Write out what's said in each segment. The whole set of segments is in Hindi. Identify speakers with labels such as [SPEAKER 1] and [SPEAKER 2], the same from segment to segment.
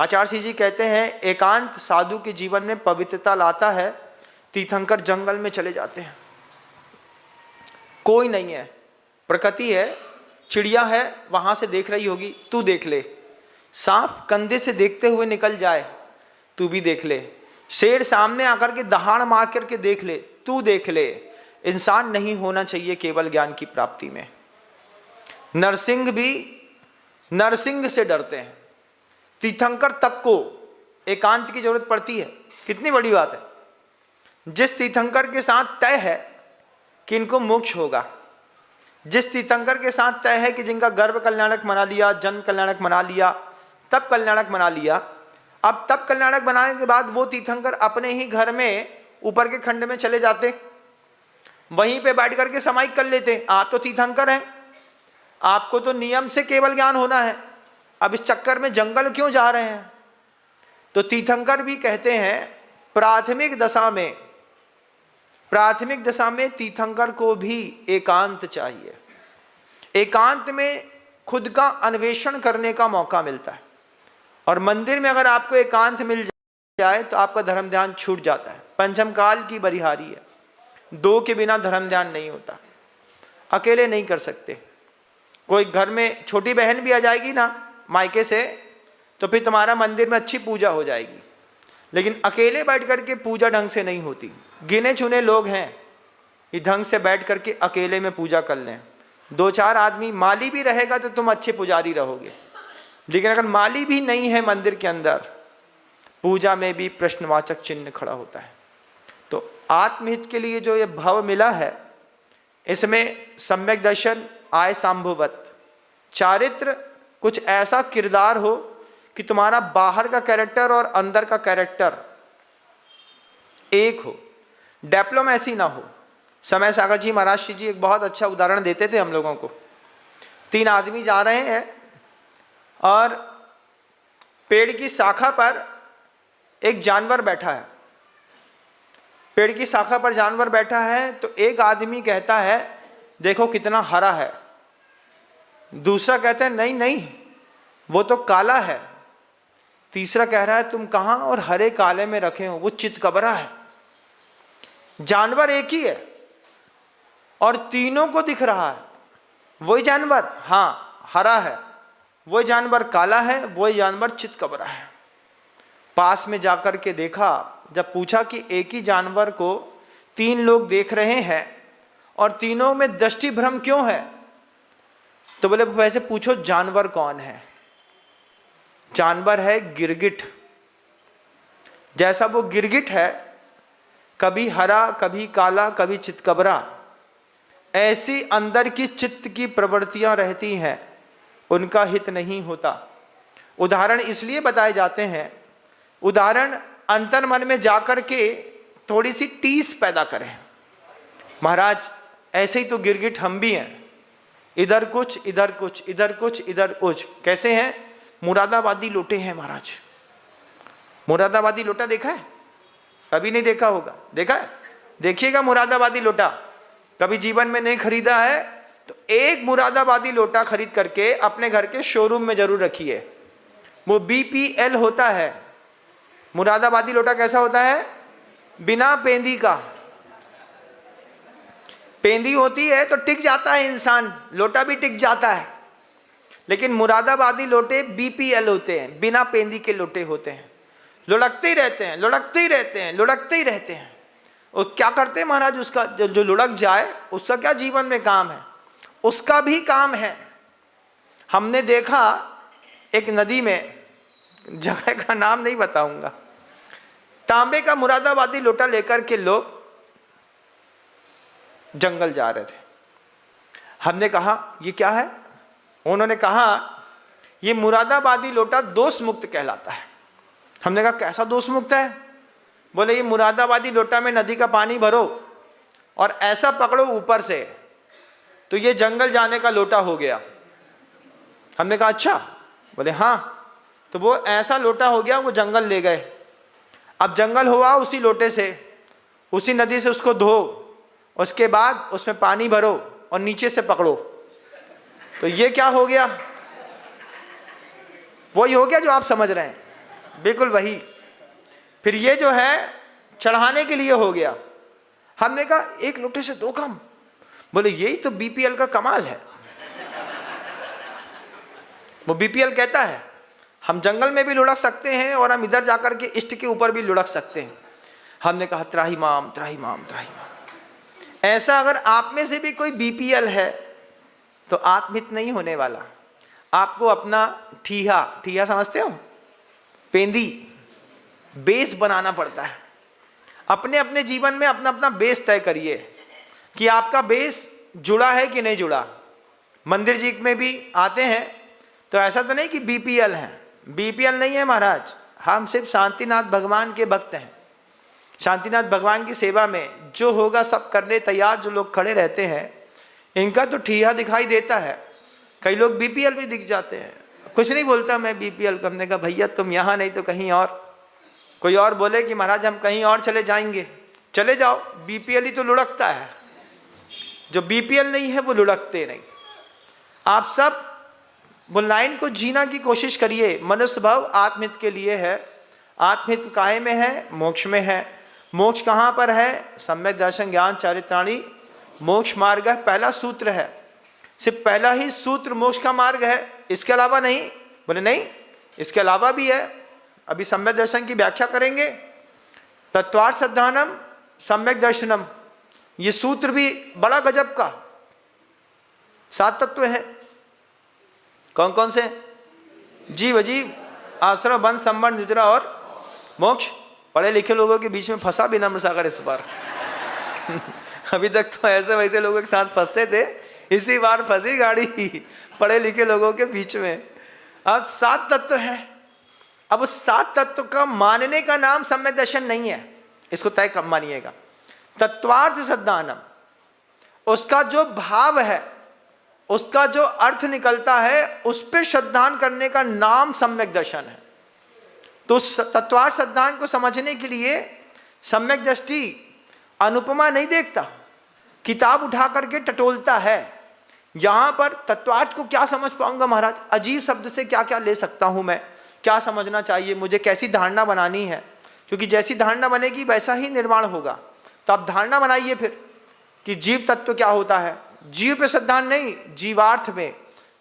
[SPEAKER 1] आचार्य जी कहते हैं एकांत साधु के जीवन में पवित्रता लाता है। तीर्थंकर जंगल में चले जाते हैं, कोई नहीं है, प्रकृति है, चिड़िया है वहां से देख रही होगी, तू देख ले, सांप कंधे से देखते हुए निकल जाए तू भी देख ले, शेर सामने आकर के दहाड़ मार करके देख ले तू देख ले। इंसान नहीं होना चाहिए केवल ज्ञान की प्राप्ति में। नरसिंह भी नरसिंह से डरते हैं, तीर्थंकर तक को एकांत की जरूरत पड़ती है। कितनी बड़ी बात है। जिस तीर्थंकर के साथ तय है कि इनको मोक्ष होगा, जिस तीर्थंकर के साथ तय है कि जिनका गर्भ कल्याणक बना लिया, जन्म कल्याणक बना लिया, तब कल्याणक बना लिया, अब तब कल्याणक बनाने के बाद वो तीर्थंकर अपने ही घर में ऊपर के खंड में चले जाते, वहीं पे बैठ करके समाहित कर लेते। आप तो तीर्थंकर हैं, आपको तो नियम से केवल ज्ञान होना है, अब इस चक्कर में जंगल क्यों जा रहे हैं। तो तीर्थंकर भी कहते हैं प्राथमिक दशा में तीर्थंकर को भी एकांत चाहिए। एकांत में खुद का अन्वेषण करने का मौका मिलता है, और मंदिर में अगर आपको एकांत मिल जाए तो आपका धर्म ध्यान छूट जाता है। पंचम काल की बरिहारी है, दो के बिना धर्म ध्यान नहीं होता, अकेले नहीं कर सकते। कोई घर में छोटी बहन भी आ जाएगी ना मायके से, तो फिर तुम्हारा मंदिर में अच्छी पूजा हो जाएगी, लेकिन अकेले बैठ करके पूजा ढंग से नहीं होती। गिने चुने लोग हैं ये ढंग से बैठ करके अकेले में पूजा कर लें। दो चार आदमी, माली भी रहेगा तो तुम अच्छे पुजारी रहोगे, लेकिन अगर माली भी नहीं है मंदिर के अंदर, पूजा में भी प्रश्नवाचक चिन्ह खड़ा होता है। तो आत्महित के लिए जो ये भाव मिला है, इसमें सम्यक दर्शन आय सांभुवत, चारित्र कुछ ऐसा किरदार हो कि तुम्हारा बाहर का कैरेक्टर और अंदर का कैरेक्टर एक हो, डिप्लोमेसी ना हो। समय सागर जी महाराज जी एक बहुत अच्छा उदाहरण देते थे हम लोगों को। 3 आदमी जा रहे हैं और पेड़ की शाखा पर एक जानवर बैठा है। पेड़ की शाखा पर जानवर बैठा है तो एक आदमी कहता है देखो कितना हरा है, दूसरा कहता है नहीं नहीं वो तो काला है, तीसरा कह रहा है तुम कहाँ और हरे काले में रखे हो, वो चितकबरा है। जानवर एक ही है और तीनों को दिख रहा है, वही जानवर हाँ हरा है, वही जानवर काला है, वही जानवर चितकबरा है। पास में जाकर के देखा, जब पूछा कि एक ही जानवर को 3 लोग देख रहे हैं और तीनों में दृष्टि भ्रम क्यों है, तो बोले वैसे पूछो जानवर कौन है। जानवर है गिरगिट। जैसा वो गिरगिट है, कभी हरा कभी काला कभी चितकबरा, ऐसी अंदर की चित्त की प्रवृत्तियां रहती हैं, उनका हित नहीं होता। उदाहरण इसलिए बताए जाते हैं, उदाहरण अंतर मन में जाकर के थोड़ी सी टीस पैदा करें। महाराज ऐसे ही तो गिरगिट हम भी हैं, इधर कुछ इधर कुछ इधर कुछ इधर कुछ। कैसे हैं? मुरादाबादी लोटे हैं महाराज। मुरादाबादी लोटा देखा है? कभी नहीं देखा होगा, देखा है? देखिएगा मुरादाबादी लोटा, कभी जीवन में नहीं खरीदा है तो एक मुरादाबादी लोटा खरीद करके अपने घर के शोरूम में जरूर रखिए। वो BPL होता है। मुरादाबादी लोटा कैसा होता है? बिना पेंदी का। पेंदी होती है तो टिक जाता है इंसान, लोटा भी टिक जाता है, लेकिन मुरादाबादी लोटे BPL होते हैं, बिना पेंदी के लोटे होते हैं। लुढ़कते ही रहते हैं, लुढ़कते ही रहते हैं, लुढ़कते ही रहते हैं। और क्या करते हैं महाराज, उसका जो लुढ़क जाए उसका क्या जीवन में काम है? उसका भी काम है। हमने देखा एक नदी में, जगह का नाम नहीं बताऊंगा, तांबे का मुरादाबादी लोटा लेकर के लोग जंगल जा रहे थे। हमने कहा ये क्या है? उन्होंने कहा ये मुरादाबादी लोटा दोष मुक्त कहलाता है। हमने कहा कैसा दोष मुक्त है? बोले ये मुरादाबादी लोटा में नदी का पानी भरो और ऐसा पकड़ो ऊपर से तो ये जंगल जाने का लोटा हो गया। हमने कहा अच्छा? बोले हाँ। तो वो ऐसा लोटा हो गया, वो जंगल ले गए। अब जंगल हुआ उसी लोटे से, उसी नदी से उसको धो, उसके बाद उसमें पानी भरो और नीचे से पकड़ो, तो ये क्या हो गया? वही हो गया जो आप समझ रहे हैं। बिल्कुल वही। फिर ये जो है चढ़ाने के लिए हो गया। हमने कहा 1 लोटे से 2 काम। बोले यही तो बीपीएल का कमाल है। वो बीपीएल कहता है हम जंगल में भी लुढ़क सकते हैं और हम इधर जाकर के इष्ट के ऊपर भी लुढ़क सकते हैं। हमने कहा त्राहिमाम त्राहिमाम त्राहिमाम। ऐसा अगर आप में से भी कोई बीपीएल है तो आत्महित नहीं होने वाला। आपको अपना ठीहा समझते हो, पेंदी, बेस बनाना पड़ता है। अपने अपने जीवन में अपना अपना बेस तय करिए कि आपका बेस जुड़ा है कि नहीं जुड़ा। मंदिर जी में भी आते हैं तो ऐसा तो नहीं कि बीपीएल है, बीपीएल नहीं है महाराज। हम सिर्फ शांतिनाथ भगवान के भक्त हैं। शांतिनाथ भगवान की सेवा में जो होगा सब करने तैयार जो लोग खड़े रहते हैं, इनका तो ठीहा दिखाई देता है। कई लोग बीपीएल भी दिख जाते हैं, कुछ नहीं बोलता मैं बीपीएल। हमने कहा भैया तुम यहाँ नहीं तो कहीं और। कोई और बोले कि महाराज हम कहीं और चले जाएंगे, चले जाओ, बीपीएल ही तो लुढ़कता है। जो बीपीएल नहीं है वो लुढ़कते नहीं। आप सब वो लाइन को जीना की कोशिश करिए। मनुष्य भाव आत्महित के लिए है। आत्महित काहे में है? मोक्ष में है। मोक्ष कहाँ पर है? सम्यक दर्शन ज्ञान चारित्राणी मोक्ष मार्ग है, पहला सूत्र है। सिर्फ पहला ही सूत्र मोक्ष का मार्ग है, इसके अलावा नहीं। बोले नहीं, इसके अलावा भी है। अभी सम्यक दर्शन की व्याख्या करेंगे। तत्वार्थ सिद्धानम सम्यक दर्शनम, ये सूत्र भी बड़ा गजब का। 7 तत्व हैं। कौन कौन से? जीव अजीव, आश्रम, बंध, संबंध, निद्रा और मोक्ष। पढ़े लिखे लोगों के बीच में फंसा भी नम्र सागर इस बार। अभी तक तो ऐसे वैसे लोगों के साथ फंसते थे, इसी बार फंसी गाड़ी पढ़े लिखे लोगों के बीच में। अब 7 तत्व है। अब उस 7 तत्व का मानने का नाम सम्यक दर्शन नहीं है, इसको तय कब मानिएगा। तत्वार्थ सिद्धानम, उसका जो भाव है, उसका जो अर्थ निकलता है, उस पर श्रद्धान करने का नाम सम्यक दर्शन है। तो तत्वार्थ सिद्धांत को समझने के लिए सम्यक दृष्टि अनुपमा नहीं देखता, किताब उठा करके टटोलता है। यहाँ पर तत्वार्थ को क्या समझ पाऊंगा महाराज? अजीब शब्द से क्या क्या ले सकता हूँ मैं? क्या समझना चाहिए मुझे? कैसी धारणा बनानी है? क्योंकि जैसी धारणा बनेगी वैसा ही निर्माण होगा। तो आप धारणा बनाइए फिर कि जीव तत्व क्या होता है। जीव पे सिद्धांत नहीं, जीवार्थ में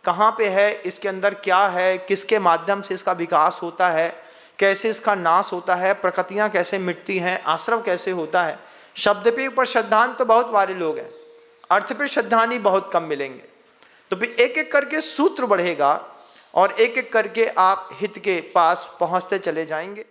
[SPEAKER 1] कहाँ पे है, इसके अंदर क्या है, किसके माध्यम से इसका विकास होता है, कैसे इसका नाश होता है, प्रकृतियाँ कैसे मिटती हैं, आश्रव कैसे होता है। शब्द पे ऊपर श्रद्धांत तो बहुत वाले लोग हैं, अर्थ पे श्रद्धानी बहुत कम मिलेंगे। तो फिर एक एक करके सूत्र बढ़ेगा और एक एक करके आप हित के पास पहुँचते चले जाएंगे।